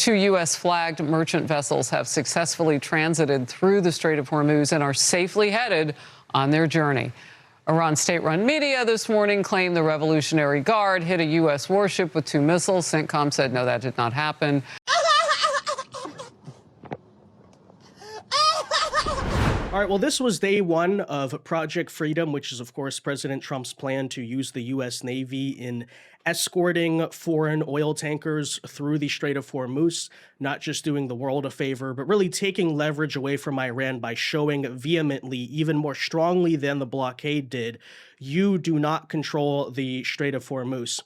Two U.S.-flagged merchant vessels have successfully transited through the Strait of Hormuz and are safely headed on their journey. Iran's state-run media this morning claimed the Revolutionary Guard hit a U.S. warship with 2 missiles. CENTCOM said, no, that did not happen. All right, well, this was day one of Project Freedom, which is, of course, President Trump's plan to use the U.S. Navy in escorting foreign oil tankers through the Strait of Hormuz, not just doing the world a favor, but really taking leverage away from Iran by showing vehemently, even more strongly than the blockade did, you do not control the Strait of Hormuz.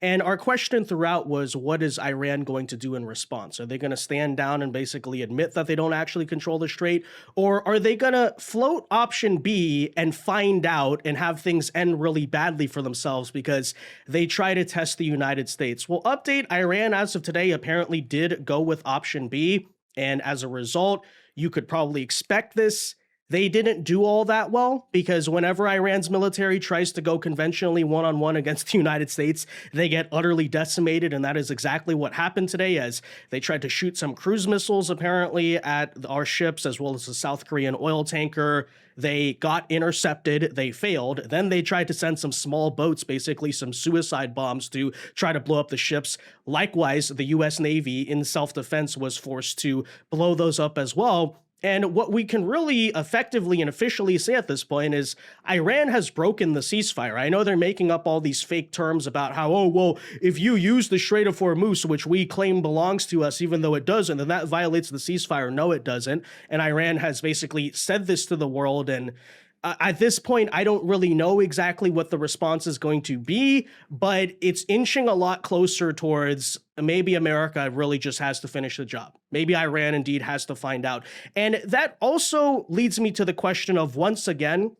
And our question throughout was, what is Iran going to do in response? Are they going to stand down and basically admit that they don't actually control the strait? Or are they going to float option B and find out and have things end really badly for themselves because they try to test the United States? Well, update, Iran as of today apparently did go with option B. And as a result, you could probably expect this. They didn't do all that well because whenever Iran's military tries to go conventionally one-on-one against the United States, they get utterly decimated, and that is exactly what happened today as they tried to shoot some cruise missiles apparently at our ships as well as the South Korean oil tanker. They got intercepted, they failed, then they tried to send some small boats, basically some suicide bombs to try to blow up the ships. Likewise, the U.S. Navy in self-defense was forced to blow those up as well. And what we can really effectively and officially say at this point is Iran has broken the ceasefire. I know they're making up all these fake terms about how, oh, well, if you use the Strait of Hormuz, which we claim belongs to us, even though it doesn't, then that violates the ceasefire. No, it doesn't. And Iran has basically said this to the world. And at this point, I don't really know exactly what the response is going to be, but it's inching a lot closer towards maybe America really just has to finish the job. Maybe Iran indeed has to find out. And that also leads me to the question of, once again,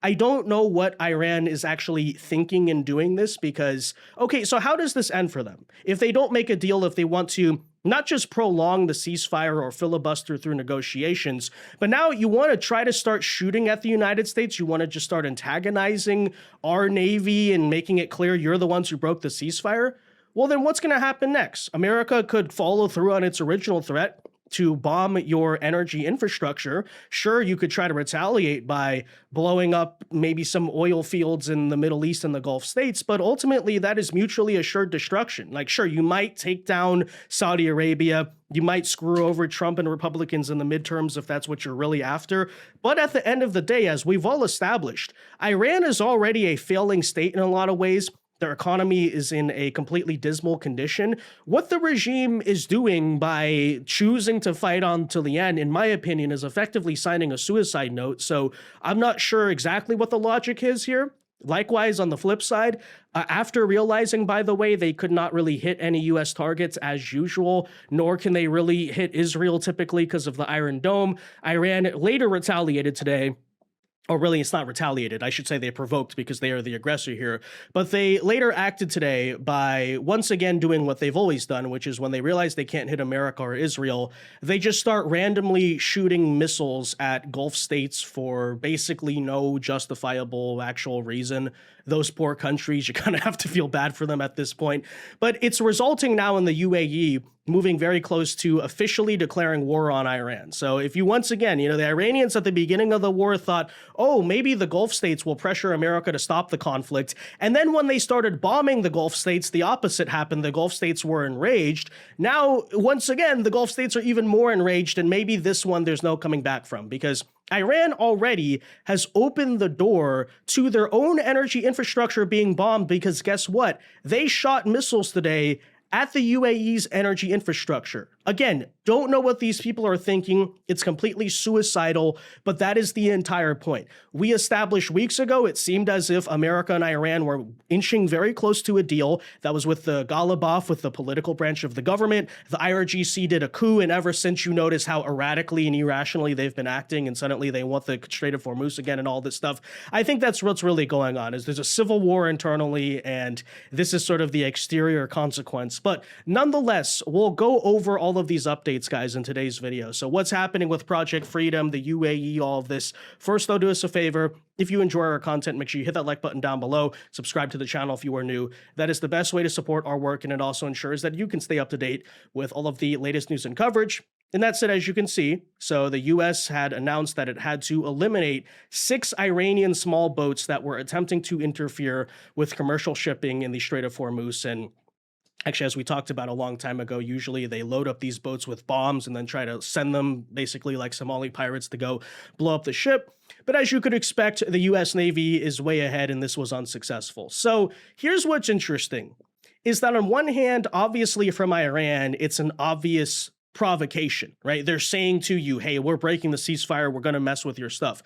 I don't know what Iran is actually thinking in doing this because, okay, so how does this end for them? If they don't make a deal, if they want to not just prolong the ceasefire or filibuster through negotiations, but now you want to try to start shooting at the United States. You want to just start antagonizing our Navy and making it clear you're the ones who broke the ceasefire. Well, then what's going to happen next? America could follow through on its original threat to bomb your energy infrastructure. Sure, you could try to retaliate by blowing up maybe some oil fields in the Middle East and the Gulf states, but ultimately that is mutually assured destruction. Like, sure, you might take down Saudi Arabia, you might screw over Trump and Republicans in the midterms if that's what you're really after. But at the end of the day, as we've all established, Iran is already a failing state in a lot of ways. Their economy is in a completely dismal condition. What the regime is doing by choosing to fight on to the end, in my opinion, is effectively signing a suicide note. So I'm not sure exactly what the logic is here. Likewise, on the flip side, after realizing, by the way, they could not really hit any U.S. targets as usual, nor can they really hit Israel typically because of the Iron Dome, Iran later retaliated today. Or really, it's not retaliated. I should say they provoked because they are the aggressor here. But they later acted today by once again doing what they've always done, which is when they realize they can't hit America or Israel, they just start randomly shooting missiles at Gulf states for basically no justifiable actual reason. Those poor countries, you kind of have to feel bad for them at this point. But it's resulting now in the UAE moving very close to officially declaring war on Iran. So if you once again, the Iranians at the beginning of the war thought, oh, maybe the Gulf states will pressure America to stop the conflict. And then when they started bombing the Gulf states, the opposite happened. The Gulf states were enraged. Now, once again, the Gulf states are even more enraged. And maybe this one there's no coming back from because Iran already has opened the door to their own energy infrastructure being bombed because guess what? They shot missiles today at the UAE's energy infrastructure. Again, don't know what these people are thinking. It's completely suicidal, but that is the entire point. We established weeks ago, it seemed as if America and Iran were inching very close to a deal. That was with the Ghalibaf, with the political branch of the government. The IRGC did a coup, and ever since you notice how erratically and irrationally they've been acting, and suddenly they want the Strait of Hormuz again and all this stuff. I think that's what's really going on, is there's a civil war internally, and this is sort of the exterior consequence. But nonetheless, we'll go over all of these updates, guys, in today's video. So what's happening with Project Freedom, the UAE, all of this. First, though, do us a favor. If you enjoy our content, make sure you hit that like button down below. Subscribe to the channel if you are new. That is the best way to support our work, and it also ensures that you can stay up to date with all of the latest news and coverage. And that's it, as you can see. So the U.S. had announced that it had to eliminate 6 Iranian small boats that were attempting to interfere with commercial shipping in the Strait of Hormuz. And actually, as we talked about a long time ago, usually they load up these boats with bombs and then try to send them basically like Somali pirates to go blow up the ship. But as you could expect, the U.S. Navy is way ahead, and this was unsuccessful. So here's what's interesting, is that on one hand, obviously from Iran, it's an obvious provocation, right? They're saying to you, hey, we're breaking the ceasefire, we're going to mess with your stuff.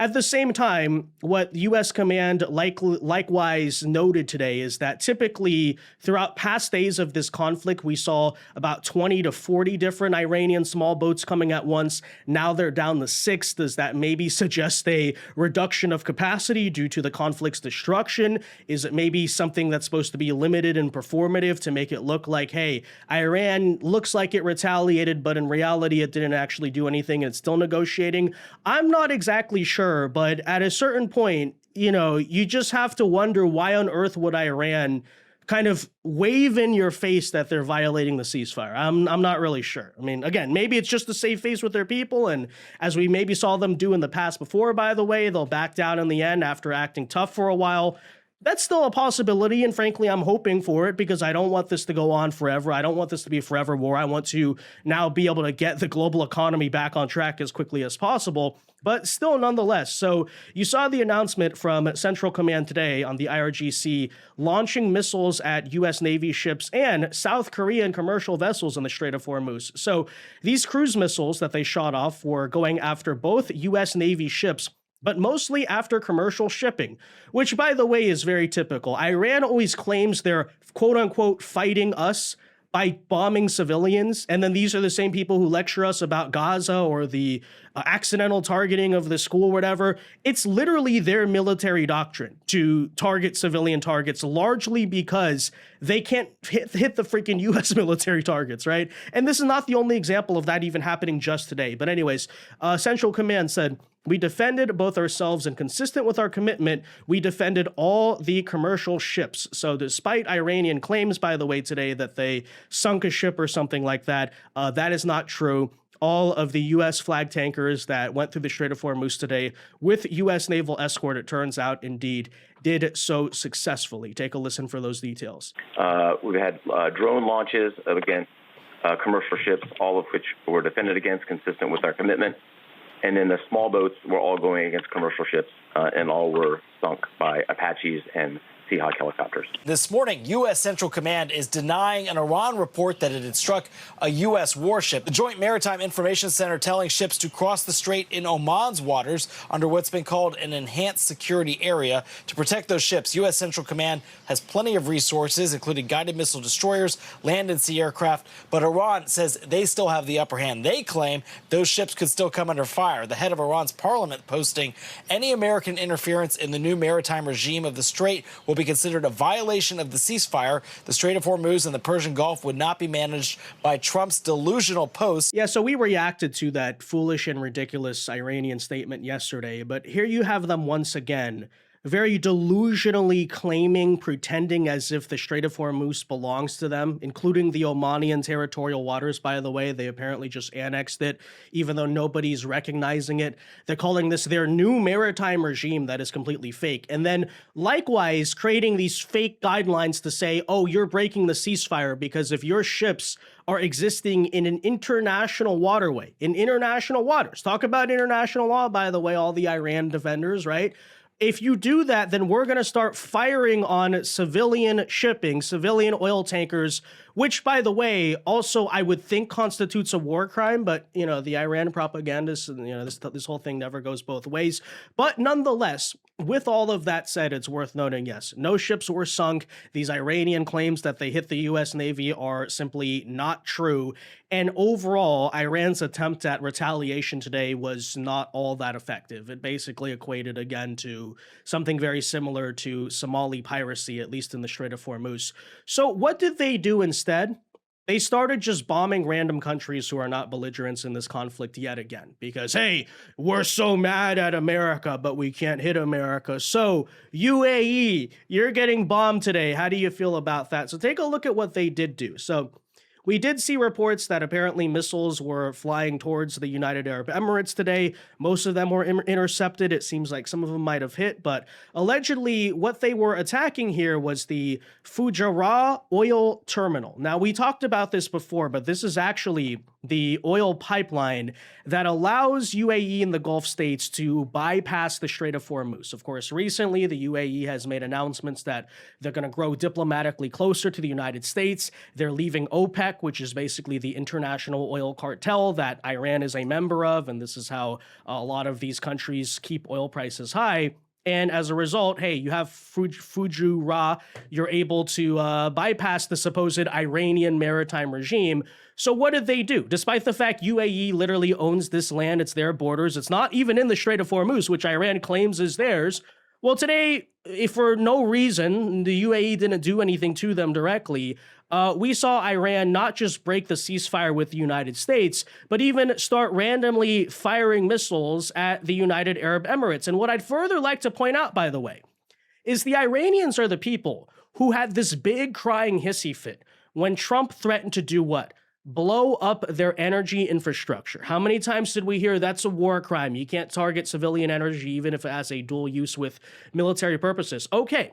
At the same time, what U.S. Command likewise noted today is that typically throughout past days of this conflict, we saw about 20 to 40 different Iranian small boats coming at once. Now they're down to 6. Does that maybe suggest a reduction of capacity due to the conflict's destruction? Is it maybe something that's supposed to be limited and performative to make it look like, hey, Iran looks like it retaliated, but in reality, it didn't actually do anything and it's still negotiating? I'm not exactly sure. But at a certain point, you just have to wonder, why on earth would Iran kind of wave in your face that they're violating the ceasefire? I'm not really sure. I mean, again, maybe it's just to save face with their people. And as we maybe saw them do in the past before, by the way, they'll back down in the end after acting tough for a while. That's still a possibility, and frankly, I'm hoping for it because I don't want this to go on forever. I don't want this to be a forever war. I want to now be able to get the global economy back on track as quickly as possible, but still nonetheless. So you saw the announcement from Central Command today on the IRGC launching missiles at U.S. Navy ships and South Korean commercial vessels in the Strait of Hormuz. So these cruise missiles that they shot off were going after both U.S. Navy ships, but mostly after commercial shipping, which, by the way, is very typical. Iran always claims they're, quote-unquote, fighting us by bombing civilians, and then these are the same people who lecture us about Gaza or the accidental targeting of the school, whatever. It's literally their military doctrine to target civilian targets, largely because they can't hit the freaking U.S. military targets, right? And this is not the only example of that even happening just today. But anyways, Central Command said, we defended both ourselves and, consistent with our commitment, we defended all the commercial ships. So despite Iranian claims, by the way, today that they sunk a ship or something like that, that is not true. All of the U.S. flag tankers that went through the Strait of Hormuz today with U.S. naval escort, it turns out, indeed, did so successfully. Take a listen for those details. We've had drone launches against commercial ships, all of which were defended against, consistent with our commitment. And then the small boats were all going against commercial ships, and all were sunk by Apaches and Seahawk helicopters. This morning, U.S. Central Command is denying an Iran report that it had struck a U.S. warship. The Joint Maritime Information Center telling ships to cross the strait in Oman's waters under what's been called an enhanced security area to protect those ships. U.S. Central Command has plenty of resources, including guided missile destroyers, land and sea aircraft, but Iran says they still have the upper hand. They claim those ships could still come under fire. The head of Iran's parliament posting any American interference in the new maritime regime of the strait will be considered a violation of the ceasefire. The Strait of Hormuz and the Persian Gulf would not be managed by Trump's delusional posts. Yeah, so we reacted to that foolish and ridiculous Iranian statement yesterday, but here you have them once again, very delusionally claiming, pretending as if the Strait of Hormuz belongs to them, including the Omanian territorial waters, by the way. They apparently just annexed it, even though nobody's recognizing it. They're calling this their new maritime regime that is completely fake. And then likewise creating these fake guidelines to say, oh, you're breaking the ceasefire because if your ships are existing in an international waterway, in international waters. Talk about international law, by the way, all the Iran defenders, right? If you do that, then we're going to start firing on civilian shipping, civilian oil tankers, which, by the way, also I would think constitutes a war crime. But, the Iran propagandists, this whole thing never goes both ways. But nonetheless, with all of that said, it's worth noting, yes, no ships were sunk. These Iranian claims that they hit the U.S. Navy are simply not true. And overall, Iran's attempt at retaliation today was not all that effective. It basically equated again to something very similar to Somali piracy, at least in the Strait of Hormuz. So what did they do instead? They started just bombing random countries who are not belligerents in this conflict yet again. Because, hey, we're so mad at America, but we can't hit America. So, UAE, you're getting bombed today. How do you feel about that? So take a look at what they did do. So we did see reports that apparently missiles were flying towards the United Arab Emirates today. Most of them were intercepted. It seems like some of them might have hit, but allegedly what they were attacking here was the Fujairah oil terminal. Now, we talked about this before, but this is actually the oil pipeline that allows UAE and the Gulf states to bypass the Strait of Hormuz. Of course, recently the UAE has made announcements that they're going to grow diplomatically closer to the United States. They're leaving OPEC, which is basically the international oil cartel that Iran is a member of, and this is how a lot of these countries keep oil prices high. And as a result, hey, you have Fujairah, you're able to bypass the supposed Iranian maritime regime. So what did they do? Despite the fact UAE literally owns this land, it's their borders, it's not even in the Strait of Hormuz, which Iran claims is theirs. Well, today, if for no reason, the UAE didn't do anything to them directly, we saw Iran not just break the ceasefire with the United States, but even start randomly firing missiles at the United Arab Emirates. And what I'd further like to point out, by the way, is the Iranians are the people who had this big crying hissy fit when Trump threatened to do what? Blow up their energy infrastructure. How many times did we hear that's a war crime? You can't target civilian energy even if it has a dual use with military purposes. Okay,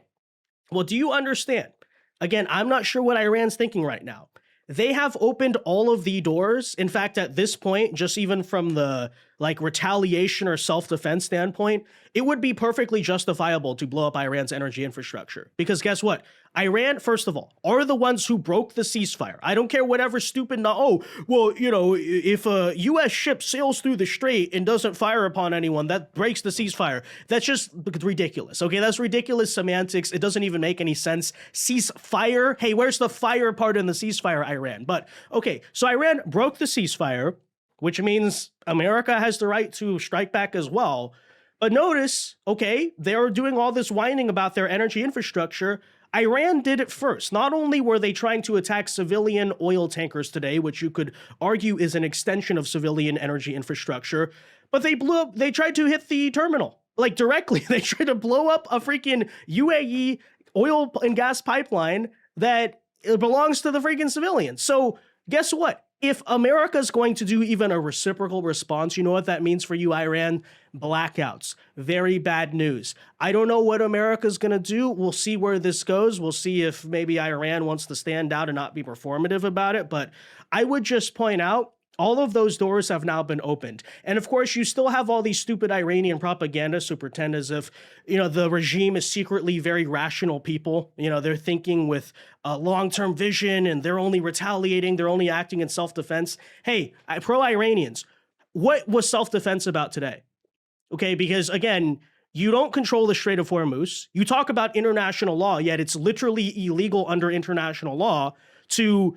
well, do you understand? Again, I'm not sure what Iran's thinking right now. They have opened all of the doors. In fact, at this point, just even from the retaliation or self-defense standpoint, it would be perfectly justifiable to blow up Iran's energy infrastructure. Because guess what? Iran, first of all, are the ones who broke the ceasefire. I don't care whatever stupid, if a U.S. ship sails through the strait and doesn't fire upon anyone, that breaks the ceasefire. That's just ridiculous, okay? That's ridiculous semantics. It doesn't even make any sense. Ceasefire? Hey, where's the fire part in the ceasefire, Iran? But, okay, so Iran broke the ceasefire, which means America has the right to strike back as well. But notice, okay, they're doing all this whining about their energy infrastructure. Iran did it first. Not only were they trying to attack civilian oil tankers today, which you could argue is an extension of civilian energy infrastructure, but they tried to hit the terminal, directly. They tried to blow up a freaking UAE oil and gas pipeline that belongs to the freaking civilians. So guess what? If America's going to do even a reciprocal response, you know what that means for you, Iran? Blackouts. Very bad news. I don't know what America's going to do. We'll see where this goes. We'll see if maybe Iran wants to stand out and not be performative about it. But I would just point out, all of those doors have now been opened. And of course, you still have all these stupid Iranian propagandists who pretend as if, the regime is secretly very rational people. They're thinking with a long-term vision and they're only retaliating. They're only acting in self-defense. Hey, pro-Iranians, what was self-defense about today? Okay, because again, you don't control the Strait of Hormuz. You talk about international law, yet it's literally illegal under international law to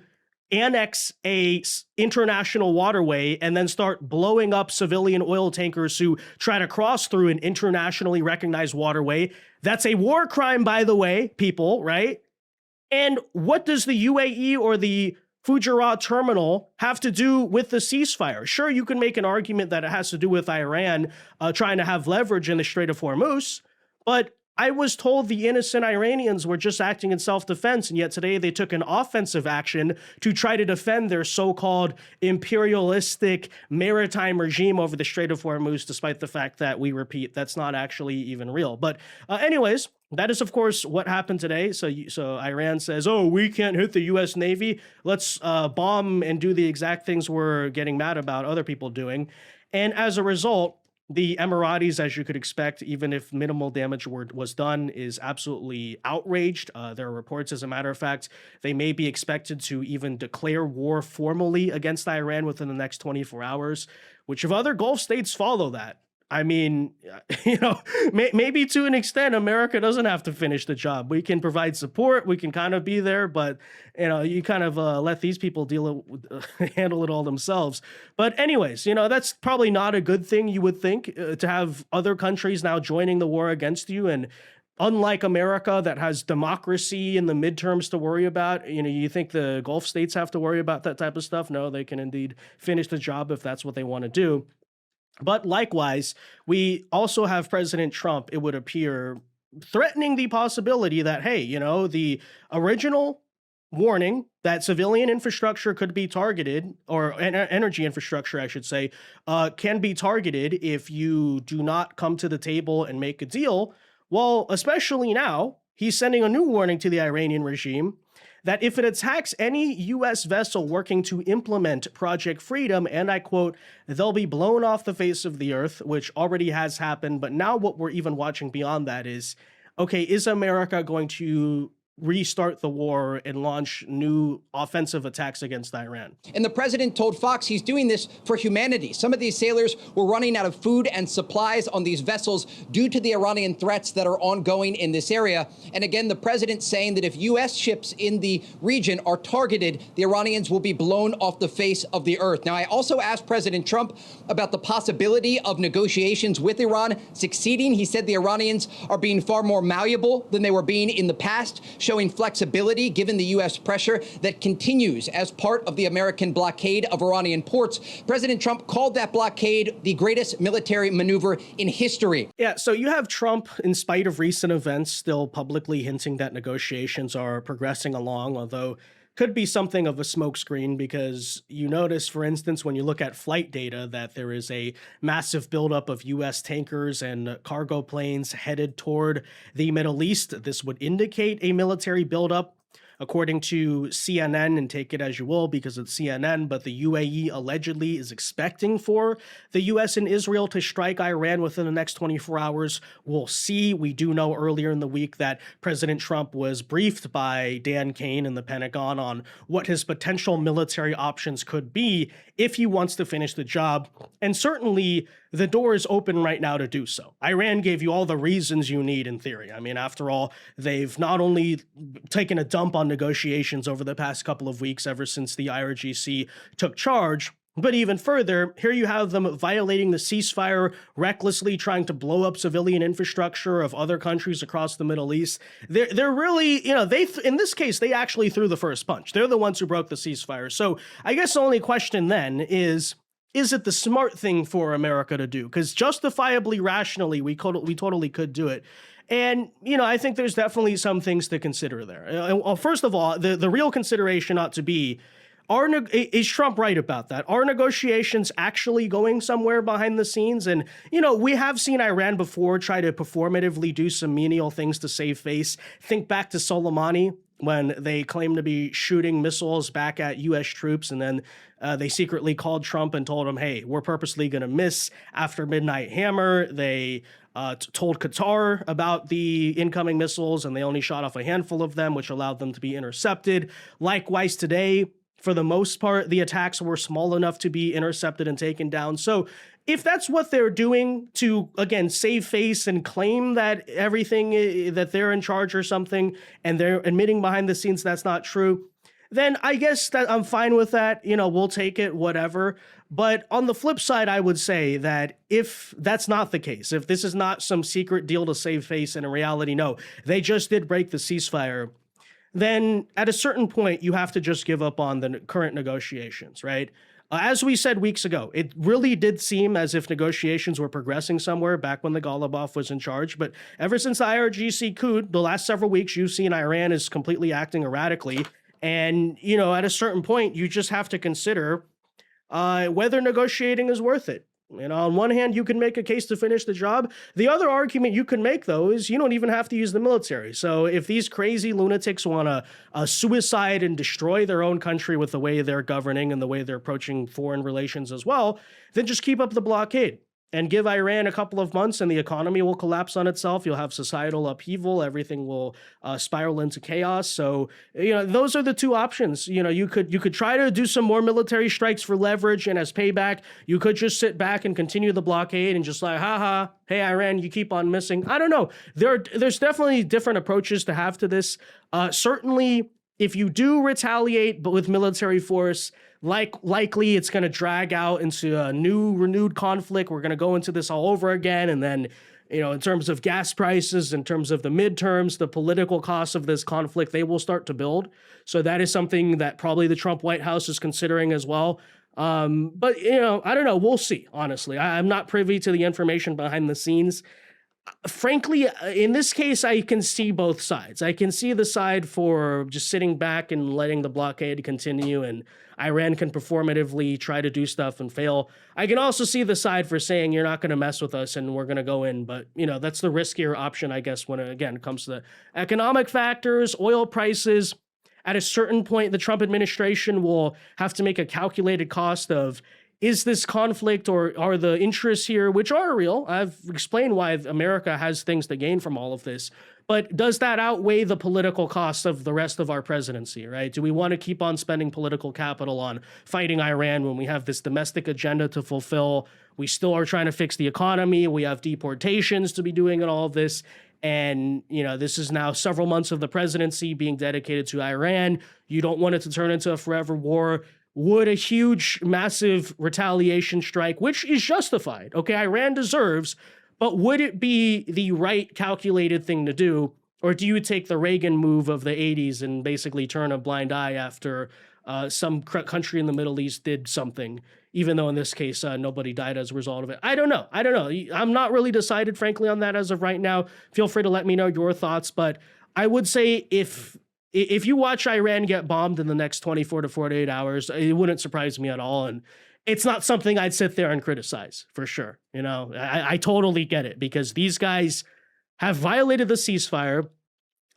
annex a international waterway and then start blowing up civilian oil tankers who try to cross through an internationally recognized waterway. That's a war crime, by the way, people, right? And what does the UAE or the Fujairah terminal have to do with the ceasefire? Sure, you can make an argument that it has to do with Iran trying to have leverage in the Strait of Hormuz, but I was told the innocent Iranians were just acting in self-defense, and yet today they took an offensive action to try to defend their so-called imperialistic maritime regime over the Strait of Hormuz, despite the fact that, we repeat, that's not actually even real. But anyways, that is, of course, what happened today. So Iran says, oh, we can't hit the U.S. Navy. Let's bomb and do the exact things we're getting mad about other people doing. And as a result, the Emiratis, as you could expect, even if minimal damage was done, is absolutely outraged. There are reports, as a matter of fact, they may be expected to even declare war formally against Iran within the next 24 hours, which if other Gulf states follow that, I mean, maybe to an extent, America doesn't have to finish the job. We can provide support. We can kind of be there, but you kind of let these people handle it all themselves. But anyways, that's probably not a good thing. You would think to have other countries now joining the war against you, and unlike America that has democracy in the midterms to worry about, you think the Gulf states have to worry about that type of stuff? No, they can indeed finish the job if that's what they want to do. But likewise, we also have President Trump, it would appear, threatening the possibility that, hey, the original warning that civilian infrastructure could be targeted, or energy infrastructure, I should say, can be targeted if you do not come to the table and make a deal. Well, especially now, he's sending a new warning to the Iranian regime that if it attacks any U.S. vessel working to implement Project Freedom, and I quote, they'll be blown off the face of the earth, which already has happened. But now what we're even watching beyond that is, okay, is America going to restart the war and launch new offensive attacks against Iran? And the president told Fox he's doing this for humanity. Some of these sailors were running out of food and supplies on these vessels due to the Iranian threats that are ongoing in this area. And again, the president saying that if U.S. ships in the region are targeted, the Iranians will be blown off the face of the earth. Now, I also asked President Trump about the possibility of negotiations with Iran succeeding. He said the Iranians are being far more malleable than they were being in the past, showing flexibility given the U.S. pressure that continues as part of the American blockade of Iranian ports. President Trump called that blockade the greatest military maneuver in history. Yeah, so you have Trump, in spite of recent events, still publicly hinting that negotiations are progressing along, although could be something of a smokescreen, because you notice, for instance, when you look at flight data, that there is a massive buildup of U.S. tankers and cargo planes headed toward the Middle East. This would indicate a military buildup. According to CNN, and take it as you will because it's CNN, but the UAE allegedly is expecting for the U.S. and Israel to strike Iran within the next 24 hours. We'll see. We do know earlier in the week that President Trump was briefed by Dan Kane in the Pentagon on what his potential military options could be if he wants to finish the job. And certainly the door is open right now to do so. Iran gave you all the reasons you need in theory. I mean, after all, they've not only taken a dump on negotiations over the past couple of weeks ever since the IRGC took charge, but even further, here you have them violating the ceasefire, recklessly trying to blow up civilian infrastructure of other countries across the Middle East. They're really, in this case, they actually threw the first punch. They're the ones who broke the ceasefire. So I guess the only question then is it the smart thing for America to do? Because justifiably, rationally, we totally could do it. And, I think there's definitely some things to consider there. Well, first of all, the real consideration ought to be, is Trump right about that? Are negotiations actually going somewhere behind the scenes? And, we have seen Iran before try to performatively do some menial things to save face. Think back to Soleimani, when they claimed to be shooting missiles back at U.S. troops, and then they secretly called Trump and told him, hey, we're purposely going to miss after Midnight Hammer. They told Qatar about the incoming missiles, and they only shot off a handful of them, which allowed them to be intercepted. Likewise today, for the most part, the attacks were small enough to be intercepted and taken down. So if that's what they're doing to, again, save face and claim that everything, that they're in charge or something, and they're admitting behind the scenes that's not true, then I guess that I'm fine with that. We'll take it, whatever. But on the flip side, I would say that if that's not the case, if this is not some secret deal to save face, and in reality, no, they just did break the ceasefire, then at a certain point, you have to just give up on the current negotiations, right? As we said weeks ago, it really did seem as if negotiations were progressing somewhere back when the Ghalibaf was in charge. But ever since the IRGC coup, the last several weeks, you've seen Iran is completely acting erratically. And, at a certain point, you just have to consider whether negotiating is worth it. On one hand, you can make a case to finish the job. The other argument you can make, though, is you don't even have to use the military. So if these crazy lunatics want to suicide and destroy their own country with the way they're governing and the way they're approaching foreign relations as well, then just keep up the blockade. and give Iran a couple of months and the economy will collapse on itself. You'll have societal upheaval. Everything will spiral into chaos. So, those are the two options. You could try to do some more military strikes for leverage and as payback. You could just sit back and continue the blockade and just like, haha, hey, Iran, you keep on missing. I don't know. There's definitely different approaches to have to this. Certainly, if you do retaliate, but with military force, likely it's going to drag out into a renewed conflict. We're going to go into this all over again. And then, in terms of gas prices, in terms of the midterms, the political costs of this conflict, they will start to build. So that is something that probably the Trump White House is considering as well. But, I don't know. We'll see, honestly. I'm not privy to the information behind the scenes. Frankly, in this case, I can see both sides. I can see the side for just sitting back and letting the blockade continue and Iran can performatively try to do stuff and fail. I can also see the side for saying you're not going to mess with us and we're going to go in. But, that's the riskier option, I guess, when it, again, comes to the economic factors, oil prices. At a certain point, the Trump administration will have to make a calculated cost of, is this conflict or are the interests here, which are real? I've explained why America has things to gain from all of this. But does that outweigh the political costs of the rest of our presidency, right? Do we want to keep on spending political capital on fighting Iran when we have this domestic agenda to fulfill? We still are trying to fix the economy. We have deportations to be doing and all of this. And, this is now several months of the presidency being dedicated to Iran. You don't want it to turn into a forever war. Would a huge, massive retaliation strike, which is justified, okay, Iran deserves, but would it be the right calculated thing to do? Or do you take the Reagan move of the 80s and basically turn a blind eye after some country in the Middle East did something, even though in this case, nobody died as a result of it? I don't know. I'm not really decided, frankly, on that as of right now. Feel free to let me know your thoughts, but I would say if you watch Iran get bombed in the next 24 to 48 hours, it wouldn't surprise me at all. And it's not something I'd sit there and criticize, for sure. I totally get it because these guys have violated the ceasefire.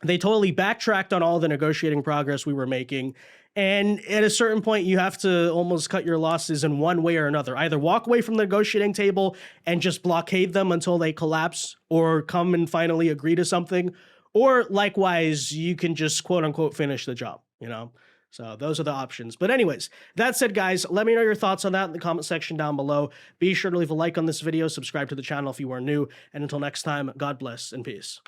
They totally backtracked on all the negotiating progress we were making. And at a certain point, you have to almost cut your losses in one way or another. Either walk away from the negotiating table and just blockade them until they collapse, or come and finally agree to something. Or likewise, you can just quote unquote finish the job, So those are the options. But anyways, that said, guys, let me know your thoughts on that in the comment section down below. Be sure to leave a like on this video, subscribe to the channel if you are new. And until next time, God bless and peace.